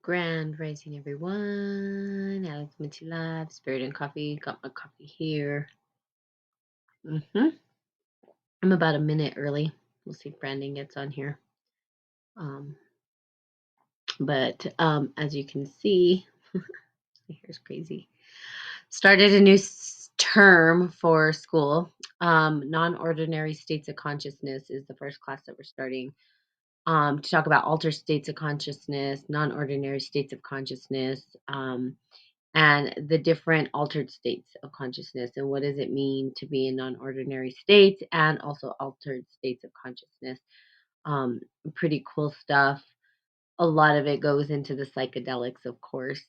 Grand Rising, everyone. Alchemy Lab, Spirit and Coffee. Got my coffee here. I'm about a minute early. We'll see if Brandon gets on here. Um, but as you can see, here's crazy. Started a new term for school. Non-ordinary states of consciousness is the first class that we're starting. To talk about altered states of consciousness, non-ordinary states of consciousness. And the different altered states of consciousness and what does it mean to be in non-ordinary states and also altered states of consciousness. um, Pretty cool stuff. A lot of it goes into the psychedelics, of course,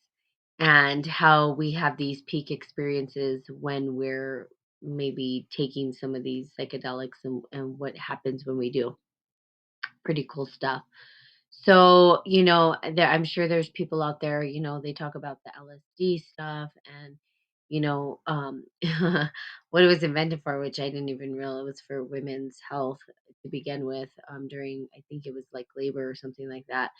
and how we have these peak experiences when we're maybe taking some of these psychedelics, and what happens when we do. Pretty cool stuff. So, I'm sure there's people out there, they talk about the LSD stuff and, what it was invented for, which I didn't even realize it was for women's health to begin with, during, I think it was like labor or something like that.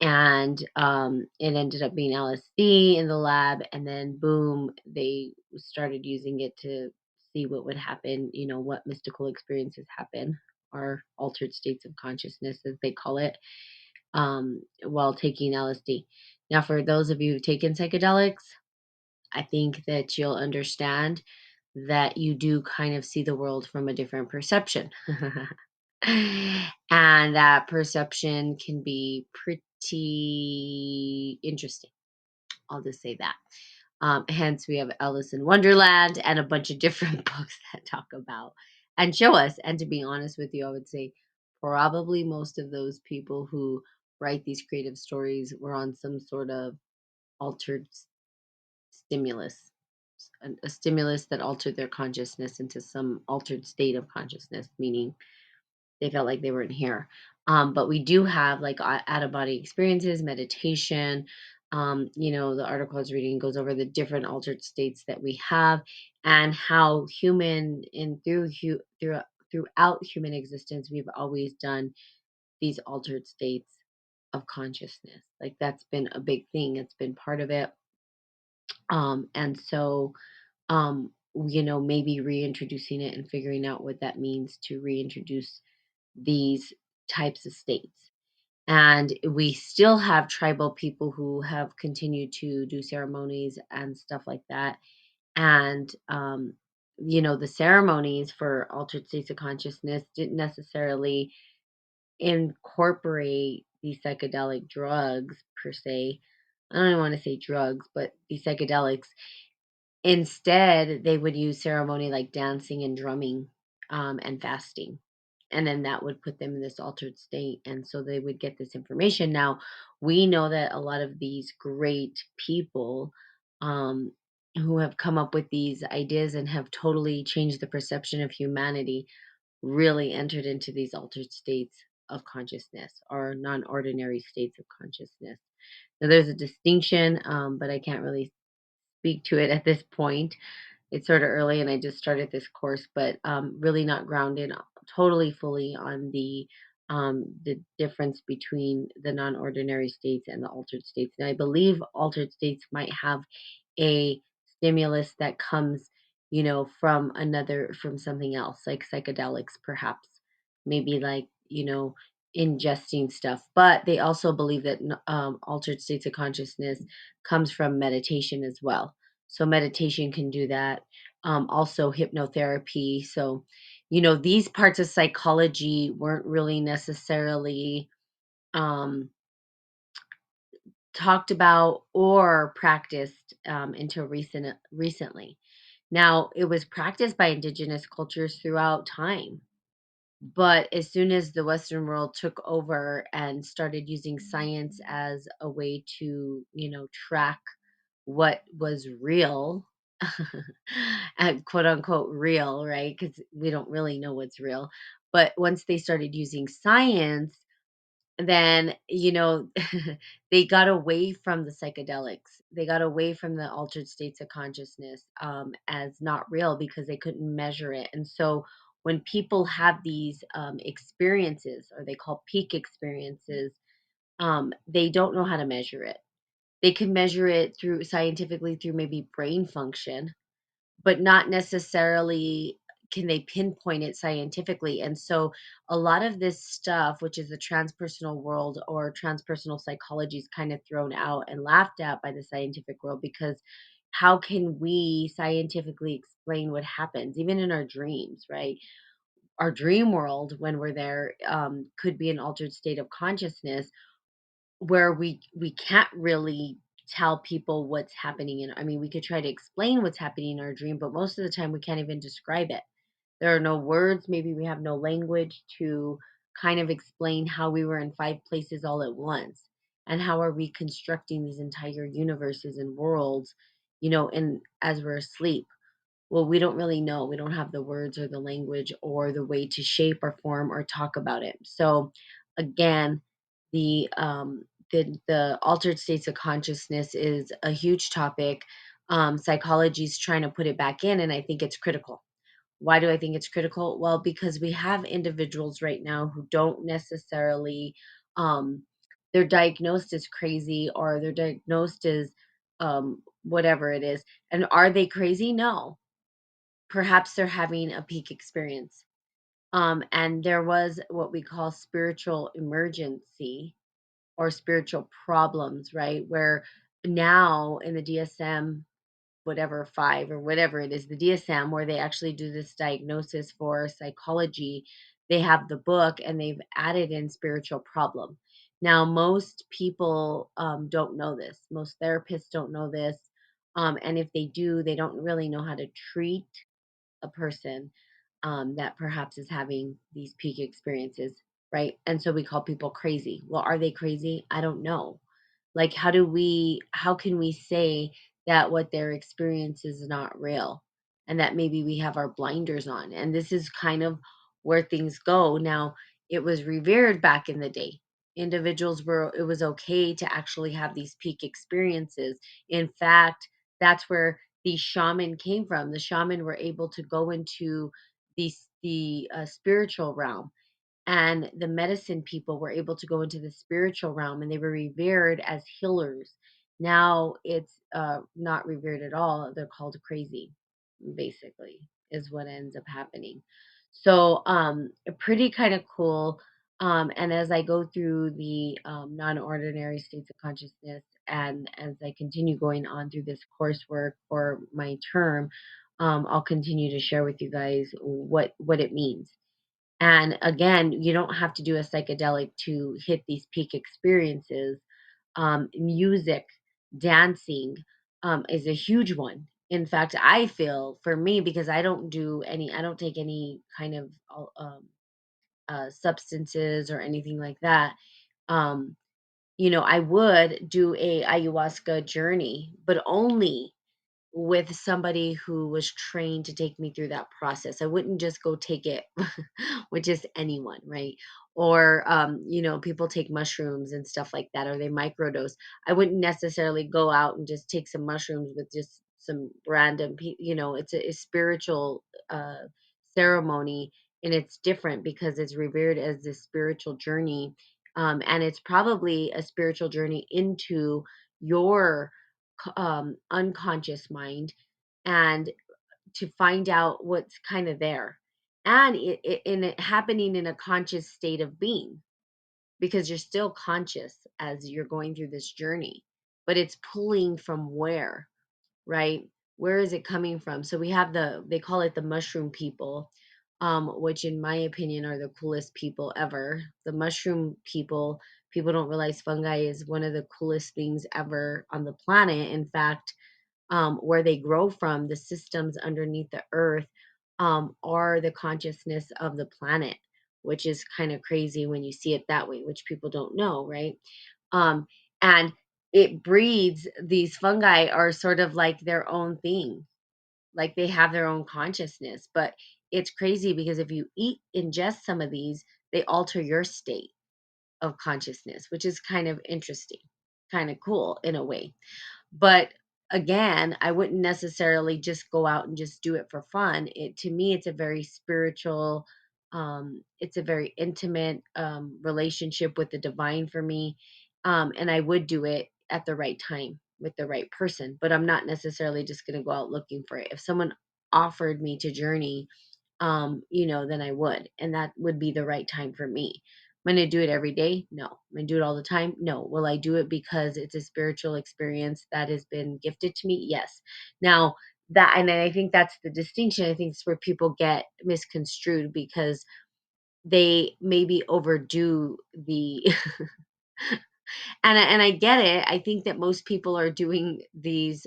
And it ended up being LSD in the lab. And then, boom, they started using it to see what would happen, what mystical experiences happen, or altered states of consciousness, as they call it, while taking LSD. Now, for those of you who've taken psychedelics, I think that you'll understand that you do kind of see the world from a different perception. And that perception can be pretty interesting. I'll just say that. Hence, we have Alice in Wonderland and a bunch of different books that talk about and show us. And to be honest with you, I would say probably most of those people who write these creative stories were on some sort of altered stimulus, a stimulus that altered their consciousness into some altered state of consciousness, meaning they felt like they weren't here. But we do have like out of body experiences, meditation. The article I was reading goes over the different altered states that we have and how human and throughout human existence, we've always done these altered states of consciousness. Like that's been a big thing. It's been part of it. And so, maybe reintroducing it and figuring out what that means to reintroduce these types of states. And we still have tribal people who have continued to do ceremonies and stuff like that. And, the ceremonies for altered states of consciousness didn't necessarily incorporate these psychedelic drugs per se. I don't even want to say drugs, but these psychedelics. Instead, they would use ceremony like dancing and drumming, and fasting. And then that would put them in this altered state. And so they would get this information. Now, we know that a lot of these great people, um, who have come up with these ideas and have totally changed the perception of humanity, really entered into these altered states of consciousness or non ordinary states of consciousness. So there's a distinction, but I can't really speak to it at this point. It's sort of early and I just started this course, but really not grounded totally fully on the difference between the non-ordinary states and the altered states. And I believe altered states might have a stimulus that comes, from something else, like psychedelics, perhaps, maybe like, ingesting stuff. But they also believe that altered states of consciousness comes from meditation as well. So meditation can do that. Also hypnotherapy. So, these parts of psychology weren't really necessarily um, talked about or practiced until recently. Now, it was practiced by indigenous cultures throughout time. But as soon as the Western world took over and started using science as a way to, track what was real, and quote unquote real, right? Because we don't really know what's real. But once they started using science, then, they got away from the psychedelics. They got away from the altered states of consciousness, as not real because they couldn't measure it. And so when people have these experiences, or they call peak experiences, they don't know how to measure it. They can measure it through scientifically through maybe brain function, but not necessarily can they pinpoint it scientifically. And so a lot of this stuff, which is the transpersonal world or transpersonal psychology, is kind of thrown out and laughed at by the scientific world, because how can we scientifically explain what happens even in our dreams, right? Our dream world, when we're there, could be an altered state of consciousness where we can't really tell people what's happening in, I mean, we could try to explain what's happening in our dream, but most of the time we can't even describe it. There are no words, maybe we have no language to kind of explain how we were in five places all at once, and how are we constructing these entire universes and worlds, and as we're asleep. Well, we don't really know. We don't have the words or the language or the way to shape or form or talk about it. So again, the altered states of consciousness is a huge topic. Psychology is trying to put it back in, and I think it's critical. Why do I think it's critical? Well, because we have individuals right now who don't necessarily, um, they're diagnosed as crazy, or they're diagnosed as whatever it is. And are they crazy? No, perhaps they're having a peak experience. And there was what we call spiritual emergency or spiritual problems, right? Where now in the DSM, whatever five or whatever it is, the DSM, where they actually do this diagnosis for psychology, they have the book and they've added in spiritual problem. Now, most people don't know this. Most therapists don't know this. And if they do, they don't really know how to treat a person that perhaps is having these peak experiences, right? And so we call people crazy. Well, are they crazy? I don't know. Like, how can we say that what their experience is not real, and that maybe we have our blinders on? And this is kind of where things go. Now, it was revered back in the day. Individuals were, it was okay to actually have these peak experiences. In fact, that's where the shaman came from. The shaman were able to go into the spiritual realm, and the medicine people were able to go into the spiritual realm, and they were revered as healers. Now it's not revered at all. They're called crazy, basically, is what ends up happening. So pretty kind of cool. And as I go through the non-ordinary states of consciousness, and as I continue going on through this coursework for my term, I'll continue to share with you guys what it means. And again, you don't have to do a psychedelic to hit these peak experiences. Music, dancing is a huge one. In fact, I feel for me, because I don't take any kind of substances or anything like that. Um, I would do a ayahuasca journey, but only with somebody who was trained to take me through that process. I wouldn't just go take it with just anyone, right? Or, people take mushrooms and stuff like that, or they microdose. I wouldn't necessarily go out and just take some mushrooms with just some random people. It's a spiritual ceremony, and it's different because it's revered as this spiritual journey. And it's probably a spiritual journey into your unconscious mind, and to find out what's kind of there, and it happening in a conscious state of being, because you're still conscious as you're going through this journey, but it's pulling from where, right? Where is it coming from? So we have they call it the mushroom people, which in my opinion are the coolest people ever. The mushroom people don't realize fungi is one of the coolest things ever on the planet. In fact, where they grow from, the systems underneath the earth, are the consciousness of the planet, which is kind of crazy when you see it that way, which people don't know, right? And it breeds, these fungi are sort of like their own thing, like they have their own consciousness. But it's crazy because if you ingest some of these, they alter your state of consciousness, which is kind of interesting, kind of cool in a way. But again, I wouldn't necessarily just go out and just do it for fun. To me, it's a very spiritual, it's a very intimate relationship with the divine for me. And I would do it at the right time with the right person, but I'm not necessarily just going to go out looking for it. If someone offered me to journey, then I would, and that would be the right time for me. I'm going to do it every day? No. I'm going to do it all the time? No. Will I do it because it's a spiritual experience that has been gifted to me? Yes. Now, and I think that's the distinction. I think it's where people get misconstrued because they maybe overdo the and I get it. I think that most people are doing these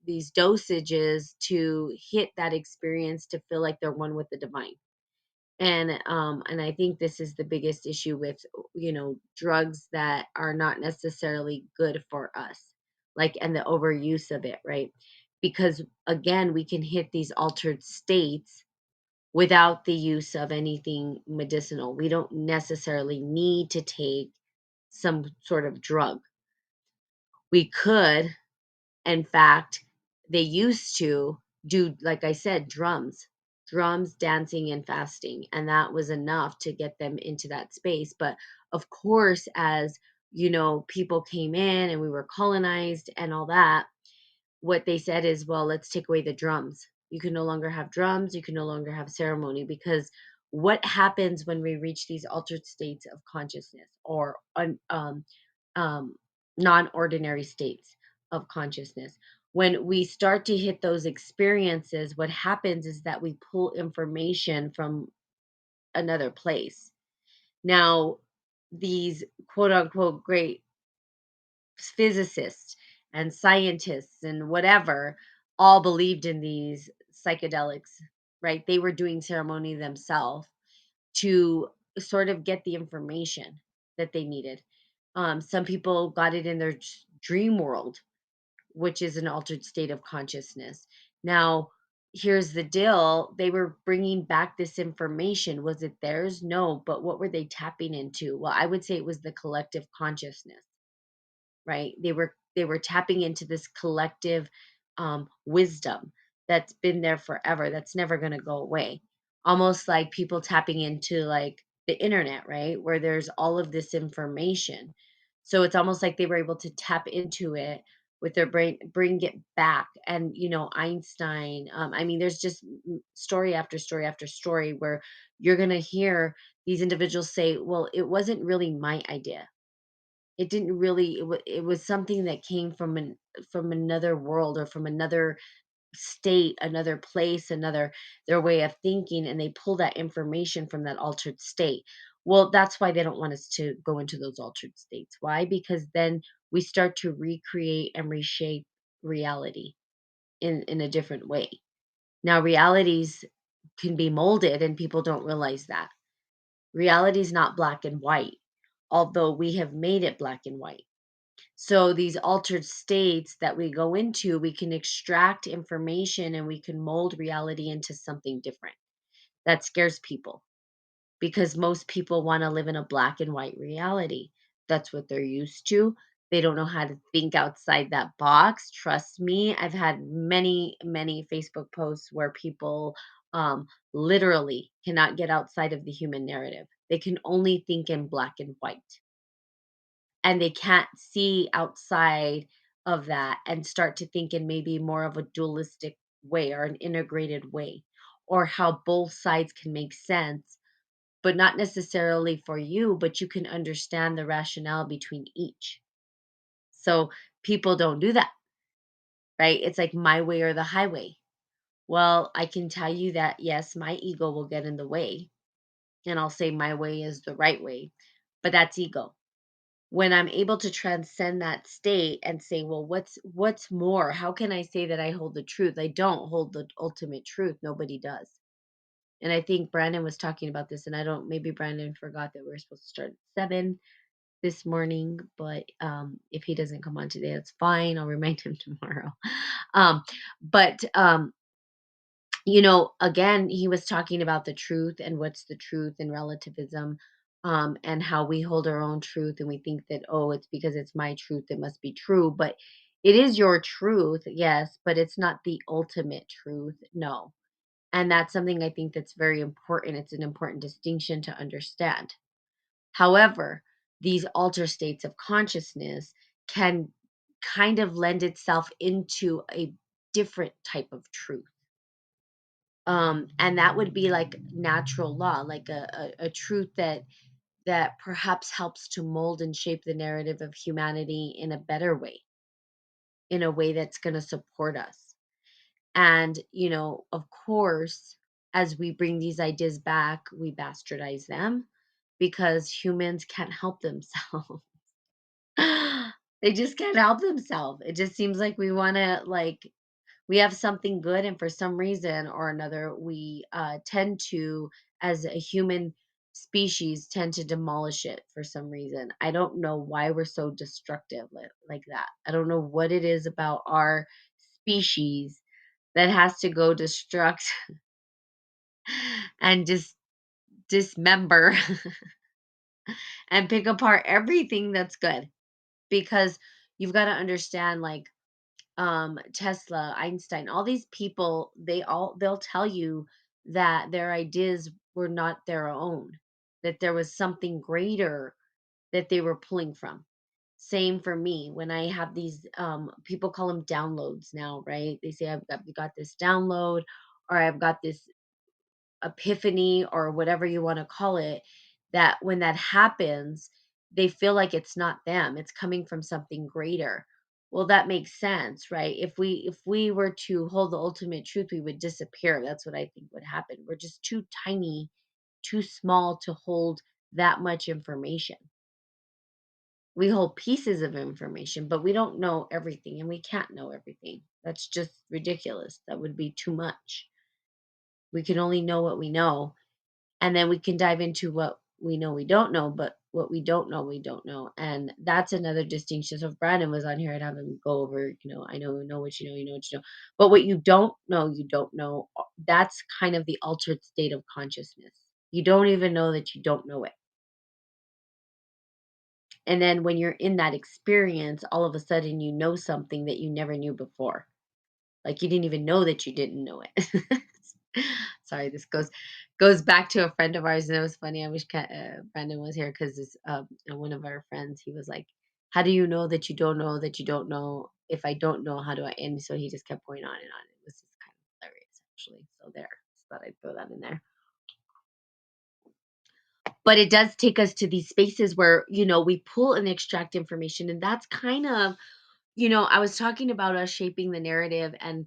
dosages to hit that experience to feel like they're one with the divine. And I think this is the biggest issue with drugs that are not necessarily good for us, like, and the overuse of it, right? Because again, we can hit these altered states without the use of anything medicinal. We don't necessarily need to take some sort of drug. We could, in fact, they used to do, like I said, drums, dancing, and fasting. And that was enough to get them into that space. But of course, as people came in and we were colonized and all that, what they said is, well, let's take away the drums. You can no longer have drums. You can no longer have ceremony, because what happens when we reach these altered states of consciousness, or um, non-ordinary states of consciousness? When we start to hit those experiences, what happens is that we pull information from another place. Now, these quote unquote great physicists and scientists and whatever all believed in these psychedelics, right? They were doing ceremony themselves to sort of get the information that they needed. Some people got it in their dream world, which is an altered state of consciousness. Now, here's the deal: they were bringing back this information. Was it theirs? No. But what were they tapping into? Well, I would say it was the collective consciousness, right? They were tapping into this collective wisdom that's been there forever, that's never going to go away. Almost like people tapping into, like, the internet, right, where there's all of this information. So it's almost like they were able to tap into it with their brain, bring it back. And Einstein, I mean, there's just story after story after story where you're going to hear these individuals say, well, it wasn't really my idea. It didn't really, it was something that came from another world, or from another state, another place, another their way of thinking, and they pull that information from that altered state. Well, that's why they don't want us to go into those altered states. Why? Because then we start to recreate and reshape reality in a different way. Now, realities can be molded, and people don't realize that. Reality is not black and white, although we have made it black and white. So these altered states that we go into, we can extract information and we can mold reality into something different. That scares people, because most people want to live in a black and white reality. That's what they're used to. They don't know how to think outside that box. Trust me, I've had many, many Facebook posts where people literally cannot get outside of the human narrative. They can only think in black and white, and they can't see outside of that and start to think in maybe more of a dualistic way, or an integrated way, or how both sides can make sense, but not necessarily for you, but you can understand the rationale between each. So people don't do that, right? It's like my way or the highway. Well, I can tell you that yes, my ego will get in the way, and I'll say my way is the right way, but that's ego. When I'm able to transcend that state and say, well, what's more? How can I say that I hold the truth? I don't hold the ultimate truth. Nobody does. And I think Brandon was talking about this, and I don't, maybe Brandon forgot that we are supposed to start at 7 this morning, but if he doesn't come on today, that's fine. I'll remind him tomorrow. But again, he was talking about the truth and what's the truth and relativism, and how we hold our own truth and we think that, oh, it's because it's my truth, it must be true. But it is your truth, yes, but it's not the ultimate truth. No. And that's something I think that's very important. It's an important distinction to understand. However, these alter states of consciousness can kind of lend itself into a different type of truth. And that would be like natural law, like a truth that perhaps helps to mold and shape the narrative of humanity in a better way, in a way that's going to support us. And, of course, as we bring these ideas back, we bastardize them because humans can't help themselves. They just can't help themselves. It just seems like we want to, like, we have something good, and for some reason or another, we tend to, as a human species, tend to demolish it for some reason. I don't know why we're so destructive like that. I don't know what it is about our species that has to go destruct and just dismember and pick apart everything that's good, because you've got to understand, like, Tesla, Einstein, all these people, they'll tell you that their ideas were not their own, that there was something greater that they were pulling from. Same for me when I have these, people call them downloads now, right? They say I've got this download, or I've got this epiphany, or whatever you want to call it, that when that happens, they feel like it's not them, it's coming from something greater. Well, that makes sense, right? If we were to hold the ultimate truth, we would disappear. That's what I think would happen. We're just too tiny, too small to hold that much information. We hold pieces of information, but we don't know everything, and we can't know everything. That's just ridiculous. That would be too much. We can only know what we know, and then we can dive into what we know we don't know. But what we don't know, we don't know. And that's another distinction. So if Brandon was on here, I'd have him go over, I know what you know, you know what you know. But what you don't know, you don't know. That's kind of the altered state of consciousness. You don't even know that you don't know it. And then when you're in that experience, all of a sudden you know something that you never knew before. Like, you didn't even know that you didn't know it. Sorry, this goes back to a friend of ours, and it was funny. I wish Brandon was here, because one of our friends, he was like, "How do you know that you don't know that you don't know? If I don't know, how do I?" And so he just kept going on and on. It was just kind of hilarious, actually. So there, just thought I'd throw that in there. But it does take us to these spaces where, we pull and extract information, and that's kind of, I was talking about us shaping the narrative, and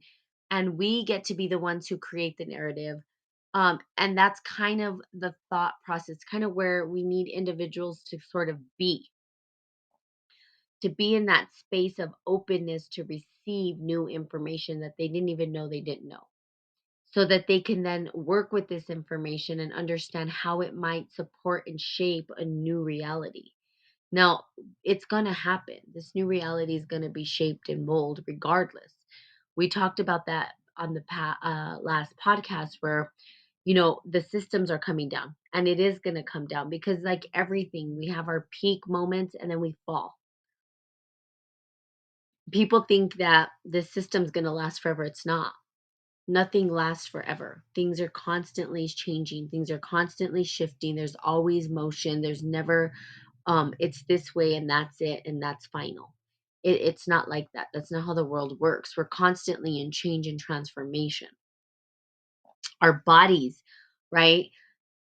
we get to be the ones who create the narrative. And that's kind of the thought process, kind of where we need individuals to sort of be in that space of openness to receive new information that they didn't even know they didn't know, so that they can then work with this information and understand how it might support and shape a new reality. Now, it's going to happen. This new reality is going to be shaped and molded regardless. We talked about that on the last podcast, where, the systems are coming down, and it is going to come down, because, like everything, we have our peak moments and then we fall. People think that the system's going to last forever. It's not. Nothing lasts forever. Things are constantly changing. Things are constantly shifting. There's always motion. There's never it's this way and that's it and that's final. It's not like that. That's not how the world works. We're constantly in change and transformation. Our bodies, right?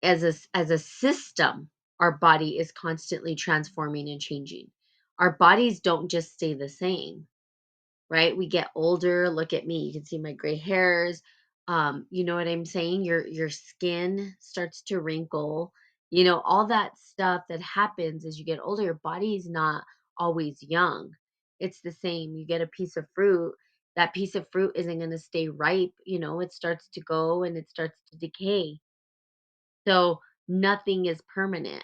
As a system, our body is constantly transforming and changing. Our bodies don't just stay the same, right? We get older. Look at me. You can see my gray hairs. You know what I'm saying? Your skin starts to wrinkle. All that stuff that happens as you get older. Your body's not always young. It's the same. You get a piece of fruit. That piece of fruit isn't going to stay ripe. It starts to go and it starts to decay. So nothing is permanent.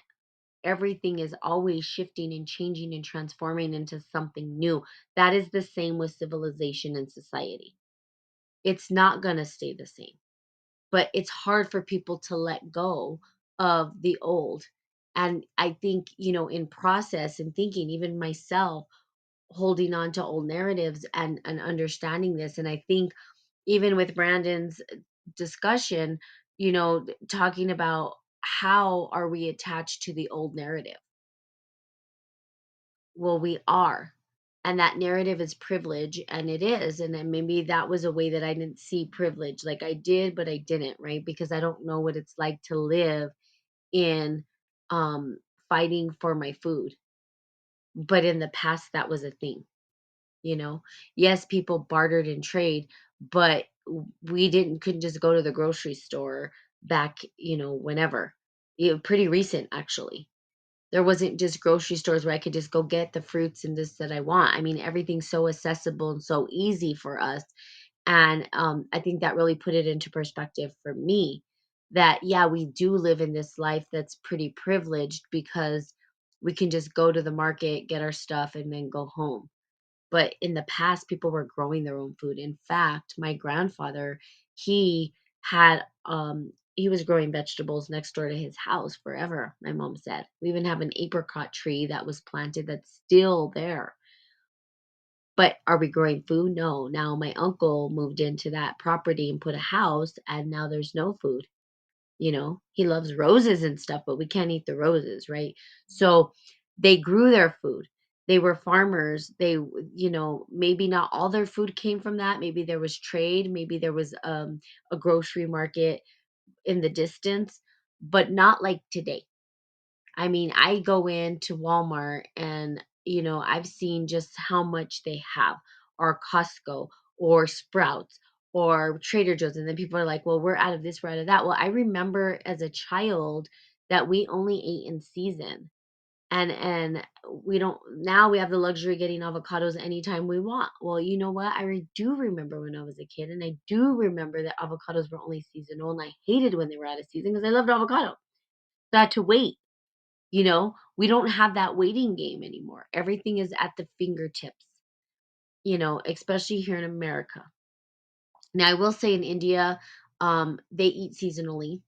Everything is always shifting and changing and transforming into something new. That is the same with civilization and society. It's not going to stay the same, but it's hard for people to let go of the old. And I think, in process and thinking, even myself, holding on to old narratives and understanding this. And I think even with Brandon's discussion, talking about how are we attached to the old narrative? Well, we are. And that narrative is privilege, and it is. And then maybe that was a way that I didn't see privilege. Like I did, but I didn't, right? Because I don't know what it's like to live in fighting for my food. But in the past, that was a thing, you know? Yes, people bartered and trade, but we didn't couldn't just go to the grocery store back, whenever. Pretty recent, actually. There wasn't just grocery stores where I could just go get the fruits and this that I want. I mean, everything's so accessible and so easy for us. And I think that really put it into perspective for me that, yeah, we do live in this life that's pretty privileged because we can just go to the market, get our stuff, and then go home. But in the past, people were growing their own food. In fact, my grandfather, he he was growing vegetables next door to his house forever, my mom said. We even have an apricot tree that was planted that's still there. But are we growing food? No. Now my uncle moved into that property and put a house, and now there's no food. He loves roses and stuff, but we can't eat the roses, right? So they grew their food. They were farmers. Maybe not all their food came from that. Maybe there was trade. Maybe there was a grocery market in the distance, but not like today. I mean, I go into Walmart and, I've seen just how much they have, or Costco, or Sprouts, or Trader Joe's. And then people are like, well, we're out of this, we're out of that. Well, I remember as a child that we only ate in season. And we don't now we have the luxury of getting avocados anytime we want. Well, you know what? Do remember when I was a kid, and I do remember that avocados were only seasonal, and I hated when they were out of season because I loved avocado. So I had to wait. We don't have that waiting game anymore. Everything is at the fingertips, especially here in America. Now, I will say in India, they eat seasonally.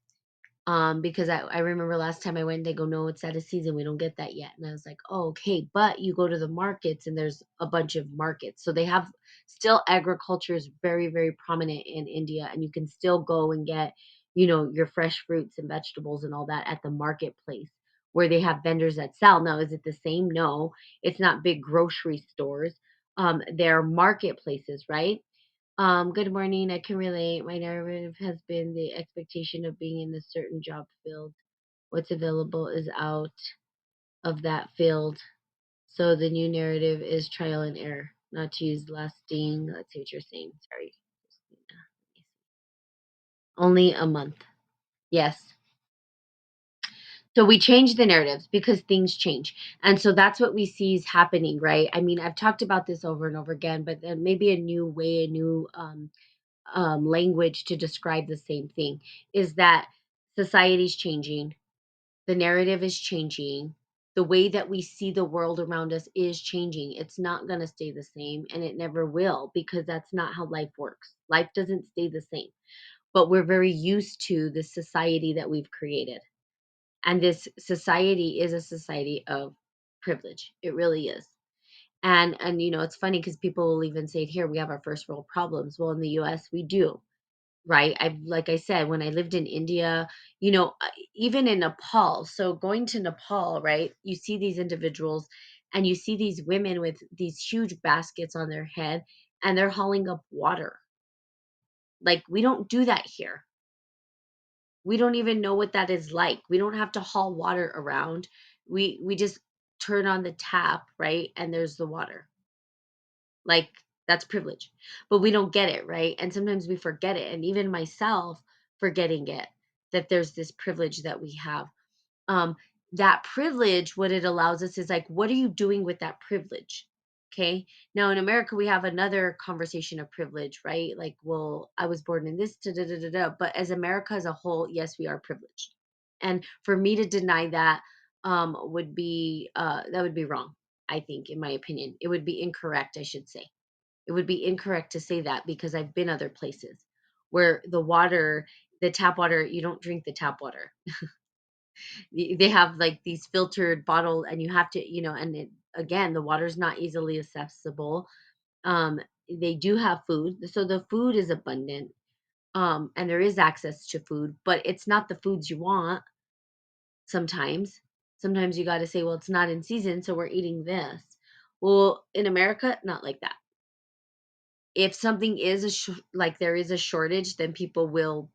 Because I remember last time I went, they go, no, it's out of season. We don't get that yet. And I was like, oh, okay. But you go to the markets and there's a bunch of markets. So they have still agriculture is very, very prominent in India. And you can still go and get, your fresh fruits and vegetables and all that at the marketplace where they have vendors that sell. Now, is it the same? No, it's not big grocery stores. They're marketplaces, right? Good morning. I can relate. My narrative has been the expectation of being in a certain job field. What's available is out of that field. So the new narrative is trial and error, not to use lasting. Let's see what you're saying. Sorry. Only a month. Yes. So we change the narratives because things change. And so that's what we see is happening, right? I mean, I've talked about this over and over again, but then maybe a new way, a new language to describe the same thing is that society's changing, the narrative is changing, the way that we see the world around us is changing. It's not going to stay the same, and it never will because that's not how life works. Life doesn't stay the same, but we're very used to the society that we've created. And this society is a society of privilege. It really is. And it's funny because people will even say here we have our first world problems. Well, in the US we do, right? Like I said, when I lived in India, even in Nepal. So going to Nepal, right? You see these individuals and you see these women with these huge baskets on their head and they're hauling up water. Like we don't do that here. We don't even know what that is like. We don't have to haul water around. We just turn on the tap, right? And there's the water. Like that's privilege. But we don't get it, right? And sometimes we forget it. And even myself forgetting it, that there's this privilege that we have. Um, that privilege, what it allows us is like, what are you doing with that privilege? Okay. Now in America, we have another conversation of privilege, right? Like, well, I was born in this, da, da, da, da, da. But as America as a whole, yes, we are privileged. And for me to deny that would be that would be wrong. I think, in my opinion, it would be incorrect. I should say it would be incorrect to say that because I've been other places where the tap water, you don't drink the tap water. They have like these filtered bottle and you have to, and again, the water's not easily accessible. They do have food. So the food is abundant. And there is access to food, but it's not the foods you want sometimes. Sometimes you got to say, well, it's not in season, so we're eating this. Well, in America, not like that. If something is like there is a shortage, then people will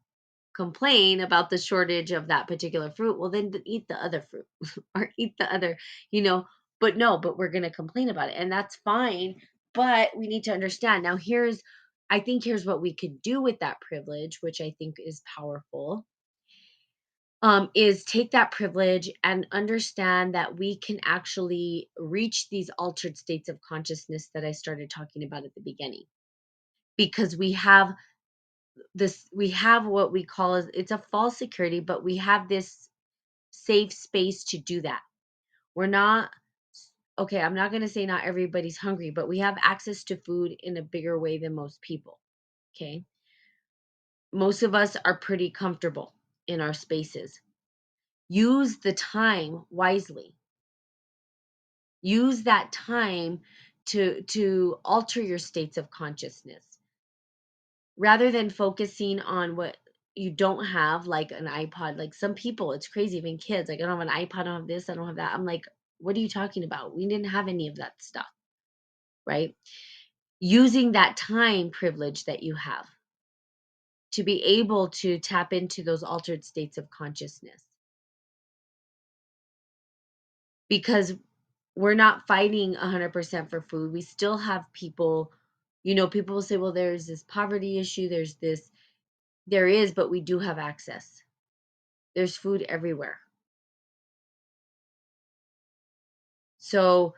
complain about the shortage of that particular fruit. Well, then eat the other fruit or eat the other, you know, but no, but we're going to complain about it, and that's fine. But we need to understand. Now, I think here's what we could do with that privilege, which I think is powerful, is take that privilege and understand that we can actually reach these altered states of consciousness that I started talking about at the beginning, because we have what we call it's a false security, but we have this safe space to do that. We're not okay, I'm not going to say not everybody's hungry, but we have access to food in a bigger way than most people. Okay? Most of us are pretty comfortable in our spaces. Use the time wisely. Use that time to alter your states of consciousness rather than focusing on what you don't have, like an iPod. Like some people, it's crazy, even kids, like, I don't have an iPod, I don't have this, I don't have that. I'm like, what are you talking about? We didn't have any of that stuff, right? Using that time privilege that you have to be able to tap into those altered states of consciousness, because we're not fighting 100% for food. We still have people, people will say, well, there's this poverty issue, there is, but we do have access. There's food everywhere. So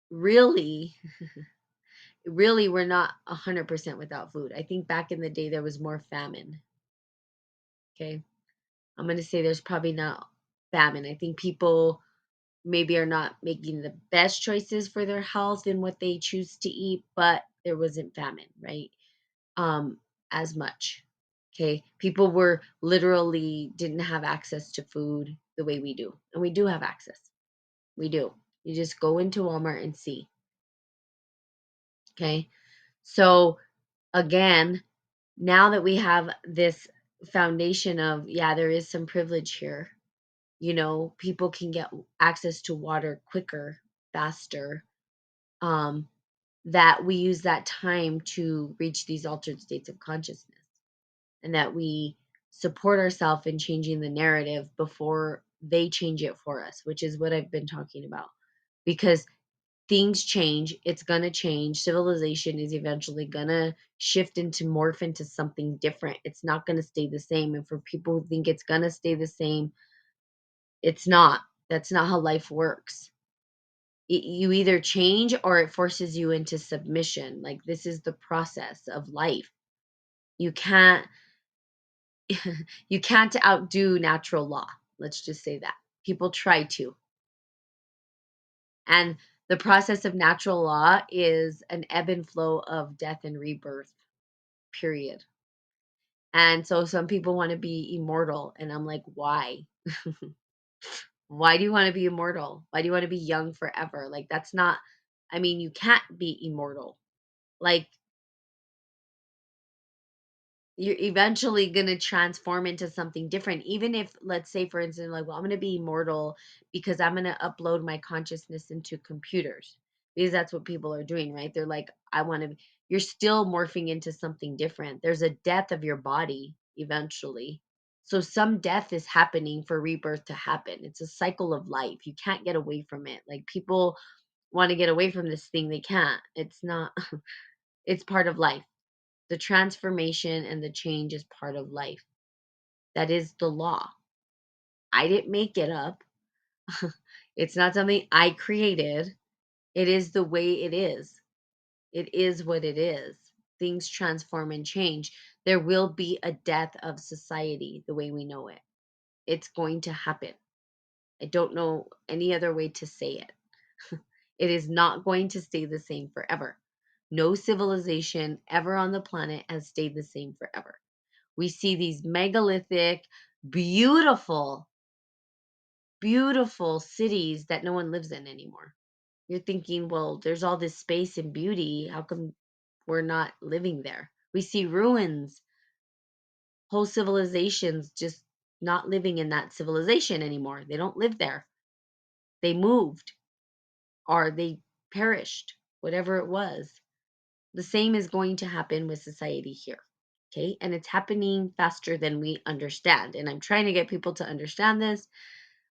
really, really, we're not 100% without food. I think back in the day, there was more famine. Okay. I'm going to say there's probably not famine. I think people maybe are not making the best choices for their health and what they choose to eat, but there wasn't famine, right? Um, as much. Okay. People were literally didn't have access to food the way we do. And we do have access. We do. You just go into Walmart and see. Okay. So again, now that we have this foundation of, yeah, there is some privilege here, people can get access to water quicker, faster, um, that we use that time to reach these altered states of consciousness, and that we support ourselves in changing the narrative before they change it for us, which is what I've been talking about. Because things change, it's going to change. Civilization is eventually going to shift into morph into something different. It's not going to stay the same. And for people who think it's going to stay the same, it's not. That's not how life works. You either change or it forces you into submission. Like, this is the process of life. You can't you can't outdo natural law. Let's just say that. People try to. And the process of natural law is an ebb and flow of death and rebirth, period. And so some people want to be immortal. And I'm like, why? Why do you want to be immortal? Why do you want to be young forever? Like, that's not, I mean, you can't be immortal. Like, you're eventually going to transform into something different. Even if, let's say, for instance, like, well, I'm going to be immortal because I'm going to upload my consciousness into computers, because that's what people are doing, right? They're like, I want to, you're still morphing into something different. There's a death of your body eventually. So some death is happening for rebirth to happen. It's a cycle of life. You can't get away from it. Like, people want to get away from this thing. They can't. It's not, it's part of life. The transformation and the change is part of life. That is the law. I didn't make it up. It's not something I created. It is the way it is. It is what it is. Things transform and change. There will be a death of society the way we know it. It's going to happen. I don't know any other way to say it. It is not going to stay the same forever. No civilization ever on the planet has stayed the same forever. We see these megalithic, beautiful, beautiful cities that no one lives in anymore. You're thinking, well, there's all this space and beauty. How come we're not living there? We see ruins, whole civilizations just not living in that civilization anymore. They don't live there. They moved, or they perished, whatever it was. The same is going to happen with society here. Okay. And it's happening faster than we understand. And I'm trying to get people to understand this.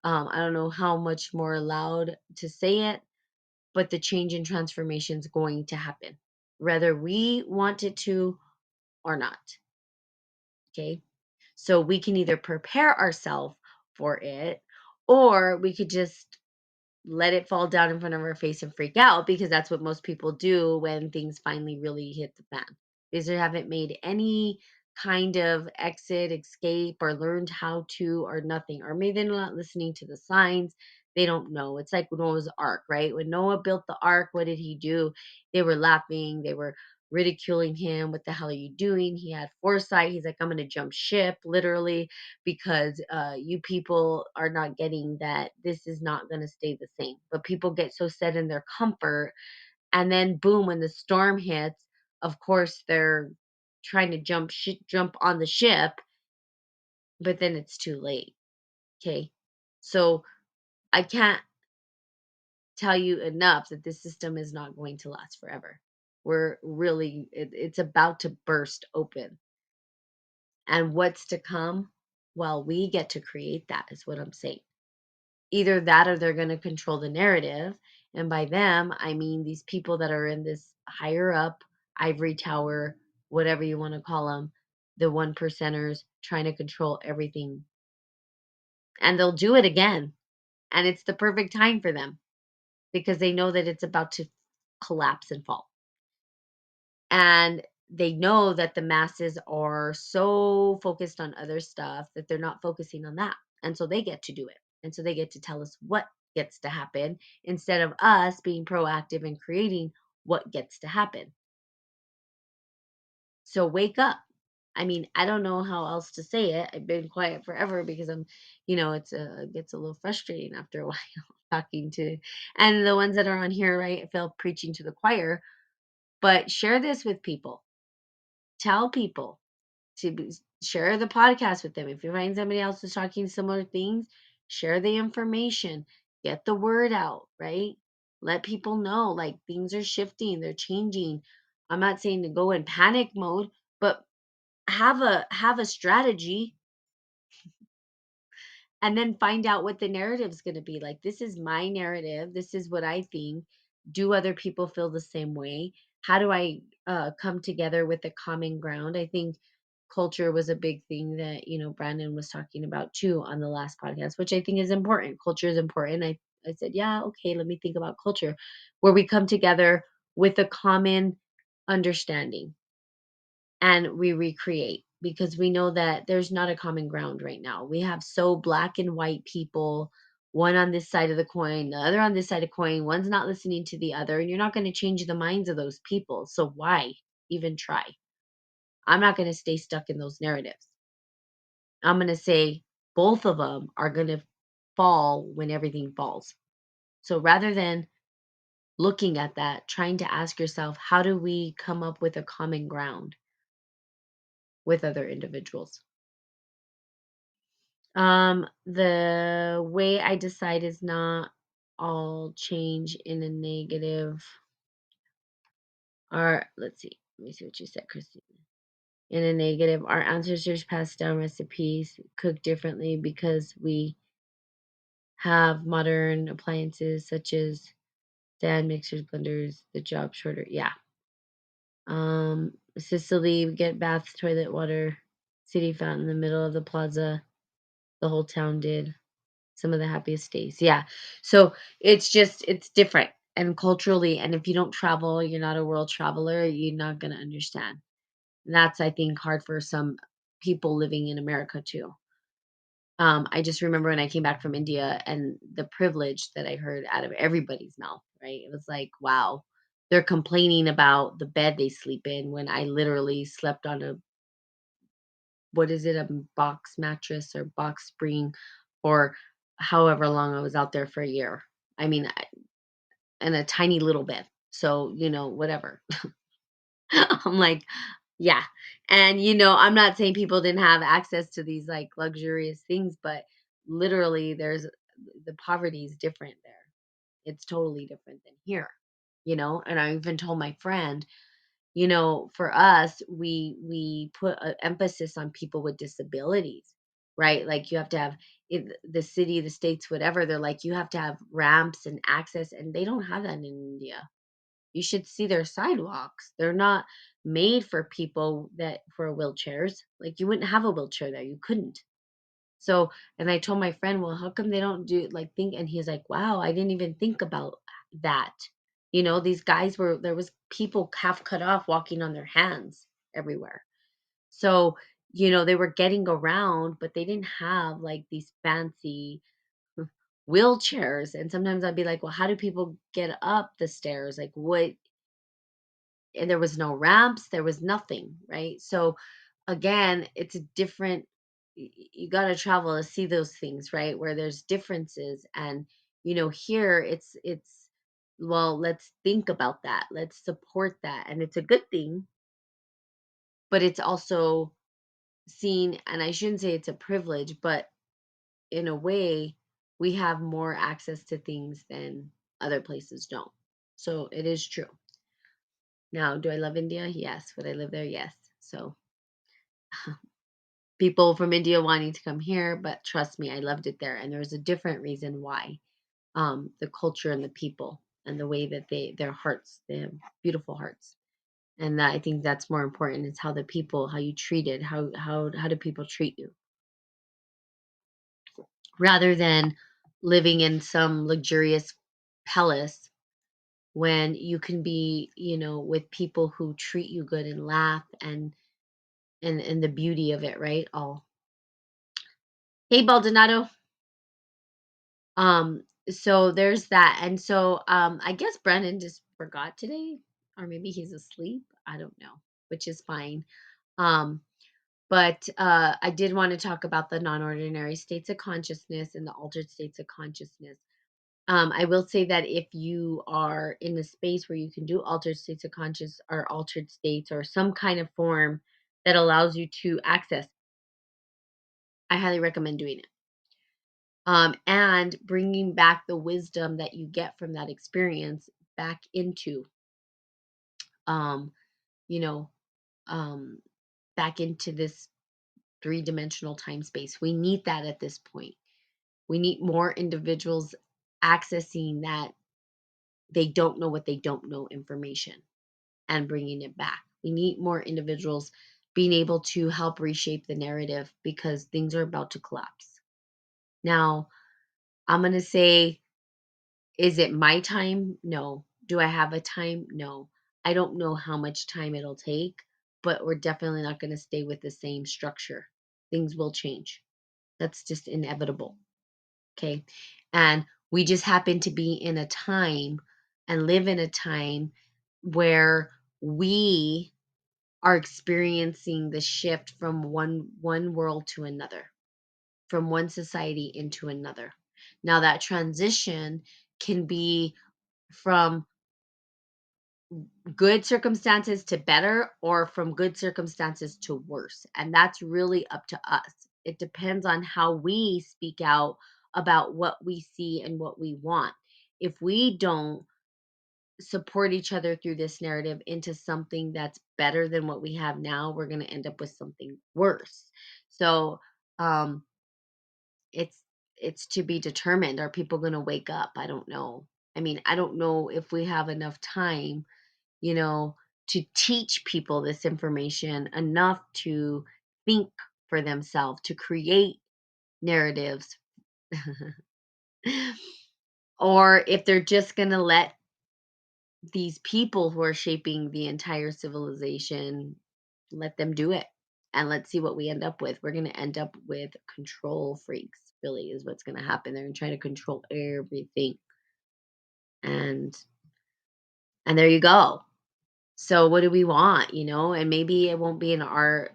I don't know how much more allowed to say it, but the change and transformation is going to happen, whether we want it to or not. Okay. So we can either prepare ourselves for it, or we could just let it fall down in front of our face and freak out, because that's what most people do when things finally really hit the fan. Because they haven't made any kind of exit, escape, or learned how to, or nothing. Or maybe they're not listening to the signs. They don't know. It's like Noah's Ark, right? When Noah built the ark, what did he do? They were laughing. They were ridiculing him. What the hell are you doing? He had foresight. He's like, I'm going to jump ship, literally, because you people are not getting that this is not going to stay the same. But people get so set in their comfort, and then boom, when the storm hits, of course they're trying to jump on the ship, but then it's too late. Okay, so I can't tell you enough that this system is not going to last forever. We're really it's about to burst open, and what's to come, well, we get to create that, is what I'm saying. Either that, or they're going to control the narrative. And by them, I mean these people that are in this higher up ivory tower, whatever you want to call them, the one percenters trying to control everything. And they'll do it again. And it's the perfect time for them, because they know that it's about to collapse and fall. And they know that the masses are so focused on other stuff that they're not focusing on that. And so they get to do it. And so they get to tell us what gets to happen, instead of us being proactive and creating what gets to happen. So wake up. I mean, I don't know how else to say it. I've been quiet forever because it gets a little frustrating after a while talking to, and the ones that are on here, right, I feel preaching to the choir. But share this with people. Tell people share the podcast with them. If you find somebody else who's talking similar things, share the information, get the word out, right? Let people know, like, things are shifting, they're changing. I'm not saying to go in panic mode, but have a strategy, and then find out what the narrative's going to be. Like, this is my narrative, this is what I think. Do other people feel the same way? How do I come together with a common ground? I think culture was a big thing that Brandon was talking about too on the last podcast, which I think is important. Culture is important. I said, yeah, okay, let me think about culture, where we come together with a common understanding, and we recreate, because we know that there's not a common ground right now. We have so black and white people, one on this side of the coin, the other on this side of the coin, one's not listening to the other, and you're not going to change the minds of those people. So why even try? I'm not going to stay stuck in those narratives. I'm going to say both of them are going to fall when everything falls. So rather than looking at that, trying to ask yourself, how do we come up with a common ground with other individuals? The way I decide is not all change in a negative. Or let's see. Let me see what you said, Christine. In a negative, our ancestors passed down recipes cooked differently because we have modern appliances such as stand mixers, blenders, the job shorter. Yeah. Sicily, we get baths, toilet water, city fountain in the middle of the plaza. The whole town did. Some of the happiest days. Yeah. So it's different and culturally. And if you don't travel, you're not a world traveler, you're not going to understand. And that's, I think, hard for some people living in America too. I just remember when I came back from India, and the privilege that I heard out of everybody's mouth, right? It was like, wow, they're complaining about the bed they sleep in when I literally slept on what is it, a box mattress or box spring, or however long I was out there for a year. I mean, and a tiny little bed. So, whatever. I'm like, yeah. And, I'm not saying people didn't have access to these like luxurious things, but literally the poverty is different there. It's totally different than here. And I even told my friend, for us, we put an emphasis on people with disabilities, right? Like you have to have in the city, the states, whatever. They're like you have to have ramps and access, and they don't have that in India. You should see their sidewalks. They're not made for people that for wheelchairs. Like you wouldn't have a wheelchair there. You couldn't. So, and I told my friend, well, how come they don't do like think? And he's like, wow, I didn't even think about that. These guys there was people half cut off walking on their hands everywhere. So, they were getting around, but they didn't have like these fancy wheelchairs. And sometimes I'd be like, well, how do people get up the stairs? Like, what? And there was no ramps, there was nothing, right? So again, it's a different you got to travel to see those things, right? Where there's differences. And here it's well, let's think about that. Let's support that. And it's a good thing, but it's also seen, and I shouldn't say it's a privilege, but in a way we have more access to things than other places don't. So it is true. Now, do I love India? Yes. Would I live there? Yes. So people from India wanting to come here, but trust me, I loved it there. And there's a different reason why. The culture and the people and the way that their hearts, they have beautiful hearts. And that I think that's more important. It's how the people, how you treated, how do people treat you, rather than living in some luxurious palace when you can be, with people who treat you good and laugh and the beauty of it, right? All. Hey, Baldonado. So there's that. And so I guess Brennan just forgot today, or maybe he's asleep. I don't know, which is fine. Um, but I did want to talk about the non-ordinary states of consciousness and the altered states of consciousness. I will say that if you are in a space where you can do altered states of conscious or altered states or some kind of form that allows you to access, I highly recommend doing it. And bringing back the wisdom that you get from that experience back into, um, you know, um, back into this three-dimensional time space. We need that at this point. We need more individuals accessing that they don't know what they don't know information and bringing it back. We need more individuals being able to help reshape the narrative because things are about to collapse. Now, I'm going to say, is it my time? No. Do I have a time? No. I don't know how much time it'll take, but we're definitely not going to stay with the same structure. Things will change. That's just inevitable. Okay. And we just happen to be in a time and live in a time where we are experiencing the shift from one world to another, from one society into another. Now that transition can be from good circumstances to better or from good circumstances to worse. And that's really up to us. It depends on how we speak out about what we see and what we want. If we don't support each other through this narrative into something that's better than what we have now, we're going to end up with something worse. So, um it's it's to be determined. Are people going to wake up? I don't know. I mean, I don't know if we have enough time, you know, to teach people this information enough to think for themselves, to create narratives, or if they're just going to let these people who are shaping the entire civilization let them do it. And let's see what we end up with. We're going to end up with control freaks, really, is what's going to happen. They're going to try to control everything. And there you go. So what do we want, And maybe it won't be in our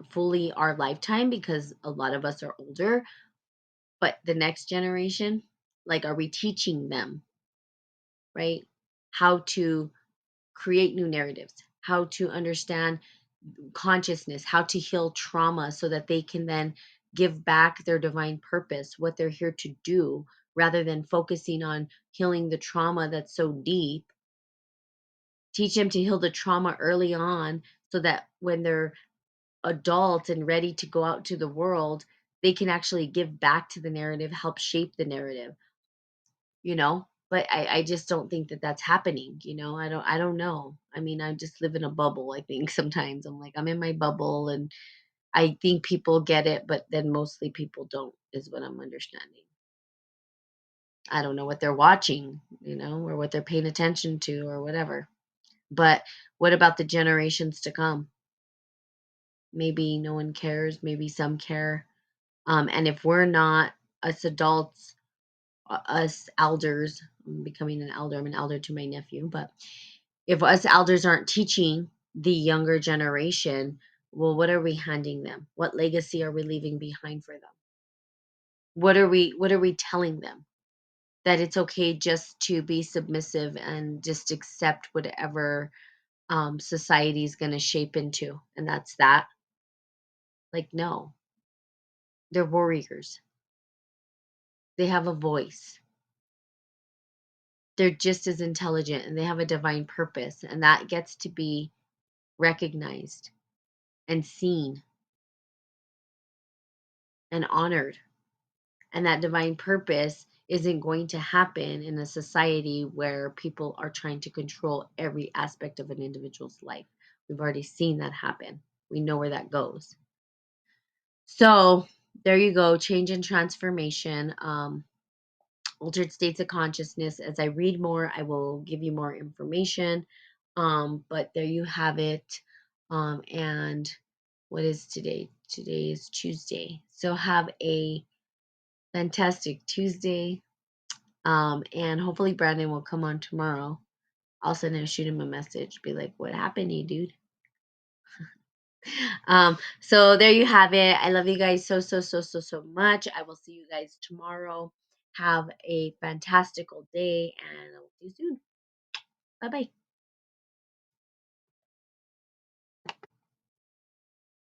lifetime because a lot of us are older, but the next generation, like, are we teaching them, right? How to create new narratives, how to understand consciousness, how to heal trauma so that they can then give back their divine purpose, what they're here to do, rather than focusing on healing the trauma that's so deep Teach them to heal the trauma early on so that when they're adults and ready to go out to the world, they can actually give back to the narrative, help shape the narrative, you know? But I just don't think that that's happening, you know? I don't know. I mean, I just live in a bubble, I think sometimes. I'm like, I'm in my bubble and I think people get it, but then mostly people don't, is what I'm understanding. I don't know what they're watching, you know, or what they're paying attention to or whatever. But what about the generations to come? Maybe no one cares, maybe some care. And if we're not, us adults, us elders, I'm becoming an elder, I'm an elder to my nephew, but if us elders aren't teaching the younger generation, well, what are we handing them? What legacy are we leaving behind for them? What are we telling them? That it's okay just to be submissive and just accept whatever society is going to shape into, and that's that. Like, no, they're warriors. They have a voice. They're just as intelligent and they have a divine purpose, and that gets to be recognized and seen and honored. And that divine purpose isn't going to happen in a society where people are trying to control every aspect of an individual's life. We've already seen that happen. We know where that goes. So there you go, change and transformation. Altered states of consciousness. As I read more, I will give you more information. But there you have it. And what is today? Today is Tuesday. So have a fantastic Tuesday. And hopefully Brandon will come on tomorrow. I'll send him, shoot him a message, be like, "What happened to you, dude?" So there you have it. I love you guys so, so, so, so, so much. I will see you guys tomorrow. Have a fantastical day, and I will see you soon. Bye bye.